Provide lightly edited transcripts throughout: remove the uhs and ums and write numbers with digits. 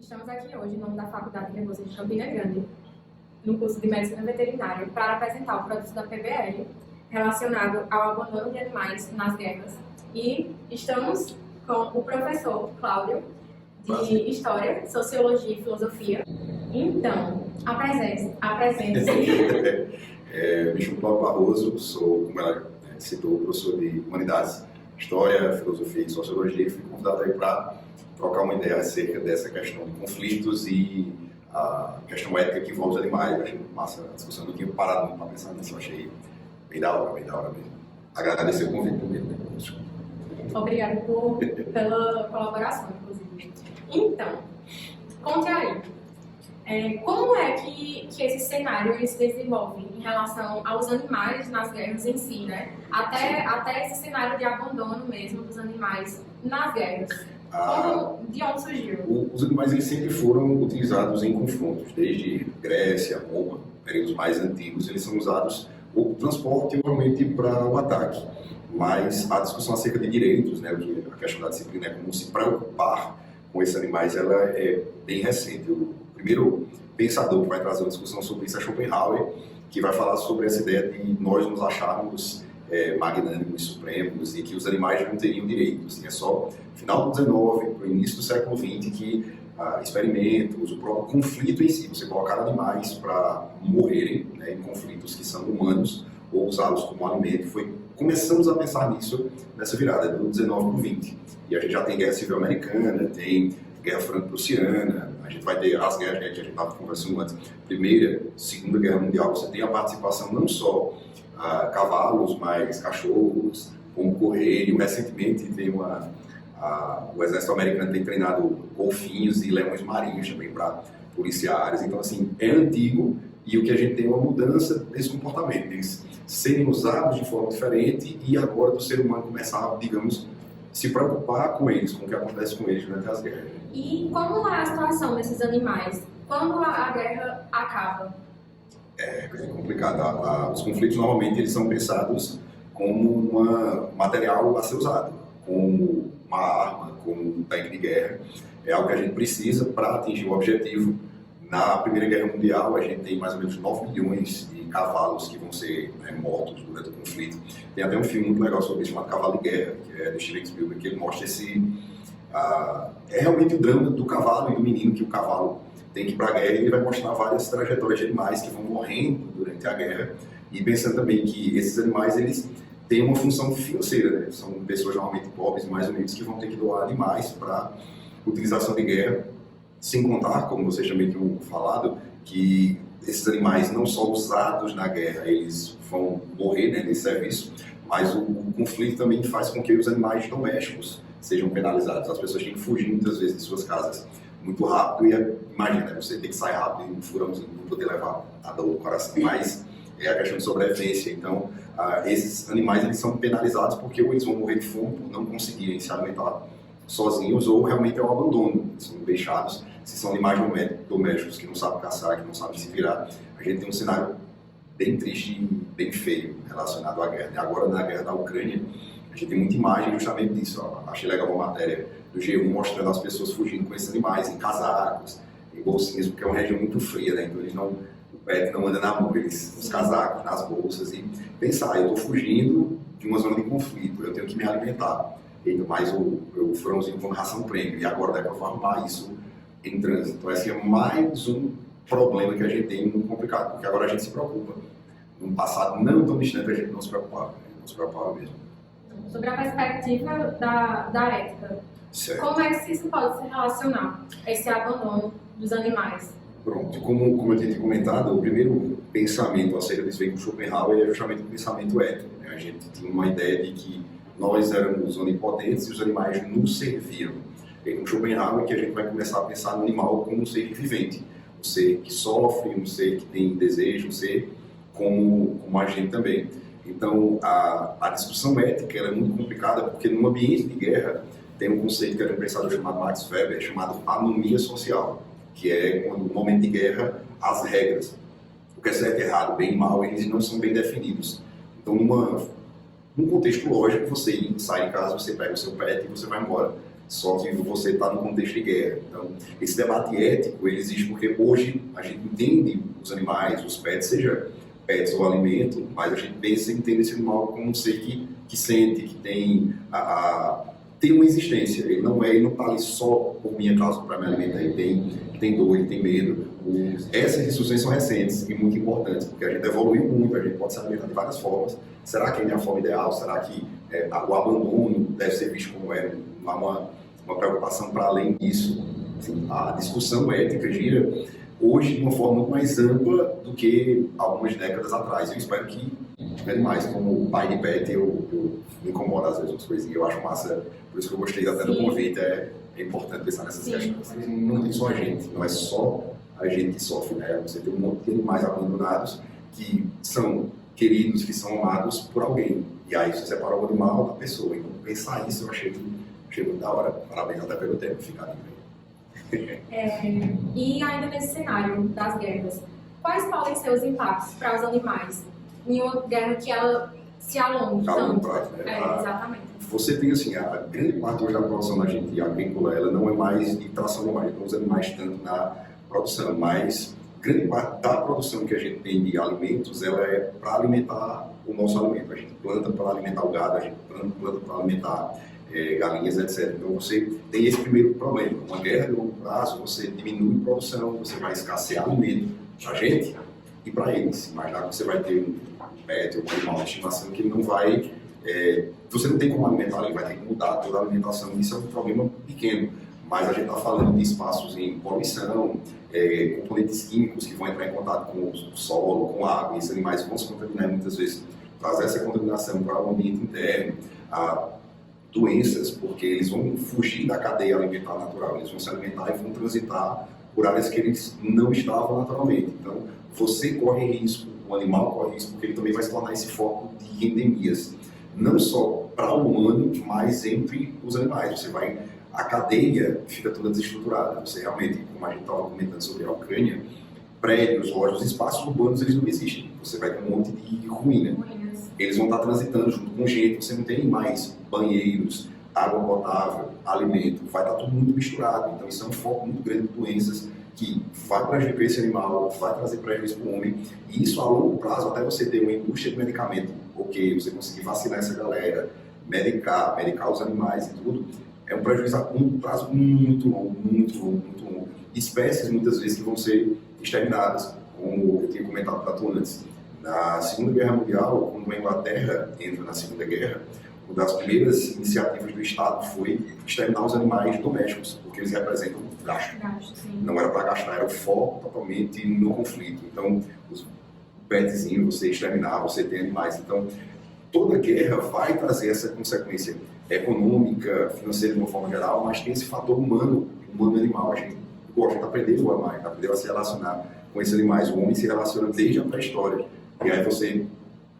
Estamos aqui hoje, em nome da Faculdade de Rebouças de Campina Grande, no curso de Medicina Veterinária, para apresentar o produto da PBL relacionado ao abandono de animais nas guerras. E estamos com o professor Cláudio, de História, Sociologia e Filosofia. Então, apresente-se. Me chamo Cláudio Barroso, sou, como ela citou, professor de Humanidades, História, Filosofia e Sociologia, e fui convidado aí para trocar uma ideia acerca dessa questão de conflitos e a questão ética que envolve os animais. Eu achei muito massa a discussão, eu não tinha parado muito para pensar nisso, eu achei bem da hora mesmo. Agradecer o convite primeiro, né? Obrigada pela colaboração, inclusive. Então, conte aí. Como é que esse cenário ele se desenvolve em relação aos animais nas guerras em si, né? Até esse cenário de abandono mesmo dos animais nas guerras. De onde surgiu? Os animais eles sempre foram utilizados em confrontos, desde Grécia, Roma, períodos mais antigos, eles são usados ou para transporte ou realmente para o ataque. Mas a discussão acerca de direitos, né, a questão da disciplina é como se preocupar com esses animais, ela é bem recente. O primeiro pensador que vai trazer uma discussão sobre isso é Schopenhauer, que vai falar sobre essa ideia de nós nos acharmos magnânimos, supremos, e que os animais não teriam direitos. E é só no final do XIX, para o início do século XX, que experimentos, o próprio conflito em si, você colocar animais para morrerem, né, em conflitos que são humanos, ou usá-los como alimento, começamos a pensar nisso nessa virada do 19 para o 20. E a gente já tem guerra civil americana, tem guerra franco-prussiana, a gente vai ter as guerras que a gente estava conversando antes, Primeira, Segunda Guerra Mundial, você tem a participação não só cavalos, mas cachorros, como correio. Recentemente tem o exército americano tem treinado golfinhos e leões marinhos também para policiais. Então, assim, é antigo e o que a gente tem é uma mudança desse comportamento, eles serem usados de forma diferente e agora do ser humano começar, digamos, se preocupar com eles, com o que acontece com eles durante as guerras. E como é a situação desses animais? Quando a guerra acaba? É complicado. Os conflitos normalmente eles são pensados como um material a ser usado, como uma arma, como um tanque de guerra. É algo que a gente precisa para atingir o objetivo. Na Primeira Guerra Mundial, a gente tem mais ou menos 9 milhões de cavalos que vão ser mortos durante o conflito. Tem até um filme muito legal sobre isso, chamado Cavalo de Guerra, que é do Steven Spielberg, que ele mostra é realmente o drama do cavalo e do menino, que o cavalo tem que ir para a guerra, e ele vai mostrar várias trajetórias de animais que vão morrendo durante a guerra, e pensando também que esses animais eles têm uma função financeira, né? São pessoas normalmente pobres e mais humildes que vão ter que doar animais para utilização de guerra, sem contar, como vocês também tinham falado, que esses animais não só usados na guerra, eles vão morrer, né, nesse serviço, mas o conflito também faz com que os animais domésticos sejam penalizados. As pessoas têm que fugir muitas vezes de suas casas muito rápido e imagina, você tem que sair rápido e um furãozinho não poder levar a dor no coração, mas é a questão de sobrevivência. Então, esses animais eles são penalizados porque ou eles vão morrer de fome por não conseguirem se alimentar sozinhos, ou realmente é o abandono, eles são deixados. Se são animais domésticos que não sabem caçar, que não sabem se virar, a gente tem um cenário bem triste e bem feio relacionado à guerra. E agora, na guerra da Ucrânia, a gente tem muita imagem justamente disso. Achei legal uma matéria do G1 mostrando as pessoas fugindo com esses animais em casacos, em bolsinhas, porque é uma região muito fria, né? Então o pet não anda na mão, nos casacos, nas bolsas, e pensar, eu estou fugindo de uma zona de conflito, eu tenho que me alimentar, mas o furãozinho com ração prêmio, e agora dá para arrumar isso em trânsito. Então esse é mais um problema que a gente tem muito complicado, porque agora a gente se preocupa. No passado não tão distante a gente não se preocupava, mesmo. Sobre a perspectiva da ética, certo. Como é que isso pode se relacionar, esse abandono dos animais? Pronto, como eu tinha comentado, o primeiro pensamento acerca desse veio com Schopenhauer é justamente o pensamento ético, né? A gente tinha uma ideia de que nós éramos onipotentes e os animais nos serviam. E com Schopenhauer que a gente vai começar a pensar no animal como um ser vivente, um ser que sofre, um ser que tem desejo, um ser como a gente também. Então, a discussão ética é muito complicada, porque num ambiente de guerra tem um conceito que era um pensador chamado Max Weber, chamado anomia social, que é quando, no momento de guerra, as regras, o que é certo e errado, bem e mal, eles não são bem definidos. Então, num contexto lógico, você sai de casa, você pega o seu pet e você vai embora. só que você está no contexto de guerra. Então, esse debate ético, ele existe porque hoje a gente entende os animais, os pets, seja pets ou alimento, mas a gente pensa e entende esse animal como um ser que sente, que tem tem uma existência. Ele não está ali só por minha causa para me alimentar, ele tem dor, ele tem medo. Essas discussões são recentes e muito importantes, porque a gente evoluiu muito, a gente pode se alimentar de várias formas. Será que ele é a forma ideal? Será que o abandono deve ser visto como uma preocupação para além disso? Assim, a discussão ética gira hoje de uma forma muito mais ampla do que algumas décadas atrás. Eu espero que animais, como pai de pet, eu me incomodo às vezes com as coisinhas, eu acho massa, por isso que eu gostei até do convite, é importante pensar nessas questões. Não tem só a gente, não é só a gente que sofre, né? Você tem um monte de animais abandonados que são queridos, que são amados por alguém, e aí você separa o animal da pessoa. Então pensar isso eu achei muito da hora. Parabéns até pelo tempo, ficar ali. E ainda nesse cenário das guerras, quais podem ser os impactos para os animais em uma guerra que ela se alongue tanto? Exatamente. Você tem assim, a grande parte hoje da produção da gente agrícola, ela não é mais de tração animal, não usa animais tanto na produção, mas grande parte da produção que a gente tem de alimentos, ela é para alimentar o nosso alimento. A gente planta para alimentar o gado, a gente planta para alimentar galinhas, etc. Então você tem esse primeiro problema. Uma guerra de longo prazo, você diminui a produção, você vai escassear alimento para a gente e para eles. Imaginar que você vai ter um pet ou um animal de estimação que ele não vai... você não tem como alimentar, ele vai ter que mudar toda a alimentação. Isso é um problema pequeno. Mas a gente está falando de espaços em poluição, componentes químicos que vão entrar em contato com o solo, com a água, e esses animais vão se contaminar muitas vezes, trazer essa contaminação para o ambiente interno, doenças, porque eles vão fugir da cadeia alimentar natural, eles vão se alimentar e vão transitar por áreas que eles não estavam naturalmente. Então, você corre risco, o animal corre risco, porque ele também vai se tornar esse foco de endemias, não só para o humano, mas entre os animais. A cadeia fica toda desestruturada. Você realmente, como a gente estava comentando sobre a Ucrânia, prédios, lojas, espaços urbanos, eles não existem. Você vai ter um monte de ruína. Eles vão estar transitando junto com gente, você não tem mais banheiros, água potável, alimento, vai estar tudo muito misturado. Então isso é um foco muito grande de doenças que vai prejudicar esse animal, vai trazer prejuízo para o homem. E isso a longo prazo, até você ter uma indústria de medicamento, você conseguir vacinar essa galera, medicar os animais e tudo, é um prejuízo a longo prazo muito longo, muito longo, muito longo. Espécies muitas vezes que vão ser exterminadas, como eu tinha comentado para tu antes. Na Segunda Guerra Mundial, quando a Inglaterra entra na Segunda Guerra, uma das primeiras iniciativas do Estado foi exterminar os animais domésticos, porque eles representam gasto. Não era para gastar, era o foco totalmente no conflito. Então, os petzinhos, você exterminar, você tem animais. Então, toda guerra vai trazer essa consequência econômica, financeira de uma forma geral, mas tem esse fator humano e animal. A gente gosta de aprender a amar, aprender a se relacionar com esses animais. O homem se relaciona desde a pré-história. E aí você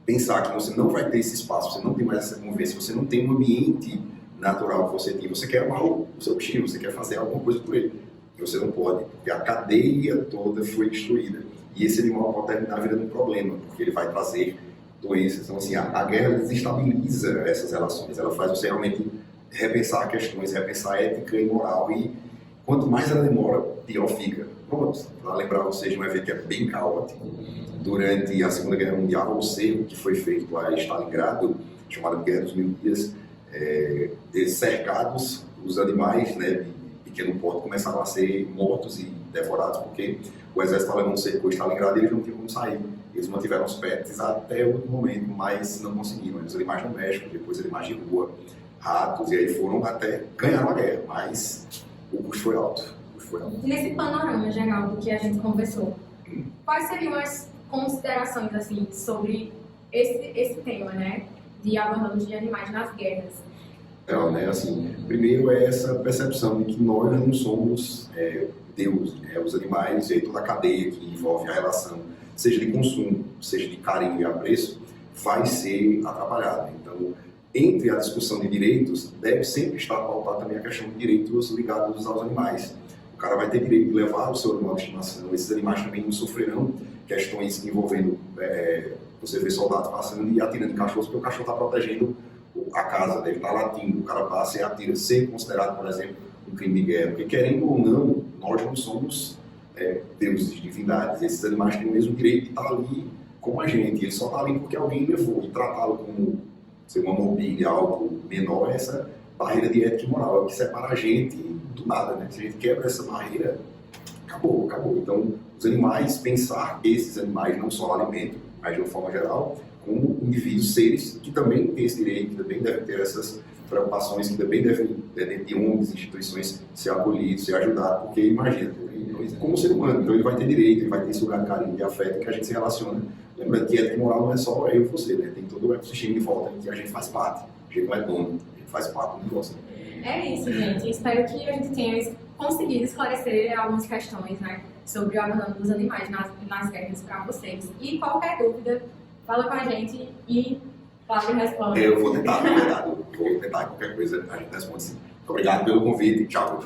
pensar que você não vai ter esse espaço, você não tem mais essa convivência, você não tem um ambiente natural que você tem, você quer amar o seu bichinho, você quer fazer alguma coisa por ele, e você não pode, porque a cadeia toda foi destruída. E esse animal pode terminar virando um problema, porque ele vai trazer doenças. Então, assim, a guerra desestabiliza essas relações, ela faz você realmente repensar questões, repensar ética e moral, e quanto mais ela demora, pior fica. Pronto, para lembrar vocês de um evento que é bem caótico. Durante a Segunda Guerra Mundial, o cerco que foi feito a Stalingrado, chamado Guerra dos Mil Dias, cercados, os animais, né, de pequeno porte começaram a ser mortos e devorados, porque o exército alemão cercou Stalingrado e eles não tinham como sair. Eles mantiveram os pets até o último momento, mas não conseguiram. Os animais domésticos, depois animais de rua, ratos, e aí foram até ganhar a guerra, mas o custo foi alto. Nesse panorama geral do que a gente conversou, quais seriam as considerações assim, sobre esse tema, né, de abandono de animais nas guerras? Né, assim, primeiro é essa percepção de que nós não somos Deus, né? Os animais e toda a cadeia que envolve a relação, seja de consumo, seja de carinho e apreço, vai ser atrapalhada. Então, entre a discussão de direitos, deve sempre estar pautada também a questão de direitos ligados aos animais. O cara vai ter direito de levar o seu animal de estimação, esses animais também não sofrerão questões envolvendo, você vê soldados passando e atirando em cachorros, porque o cachorro está protegendo a casa deve estar latindo, o cara passa e atira, ser considerado, por exemplo, um crime de guerra. Porque, querendo ou não, nós não somos deuses, divindades. Esses animais têm o mesmo direito de estar ali como a gente. Ele só está ali porque alguém levou. E tratá-lo como ser uma mobília, algo menor, essa barreira de ética e moral, é o que separa a gente do nada, né? Se a gente quebra essa barreira, acabou. Então, os animais, pensar esses animais não só alimento, mas de uma forma geral, como indivíduos, seres que também têm esse direito, que também devem ter essas preocupações, que também devem, dentro de ONGs, instituições, ser acolhidos, ser ajudados, porque imagina, como ser humano, então ele vai ter direito, ele vai ter esse lugar de carinho, de afeto, que a gente se relaciona. Lembrando que ética e moral não é só eu e você, né? Tem todo o ecossistema de volta em que a gente faz parte. A gente não é dono, a gente faz parte do negócio. É isso, gente. Espero que a gente tenha conseguido esclarecer algumas questões, né, sobre o abandono dos animais nas guerras para vocês. E qualquer dúvida, fala com a gente e Flávio responde. Eu vou tentar, na verdade, qualquer coisa a gente responde sim. Muito obrigado pelo convite. Tchau.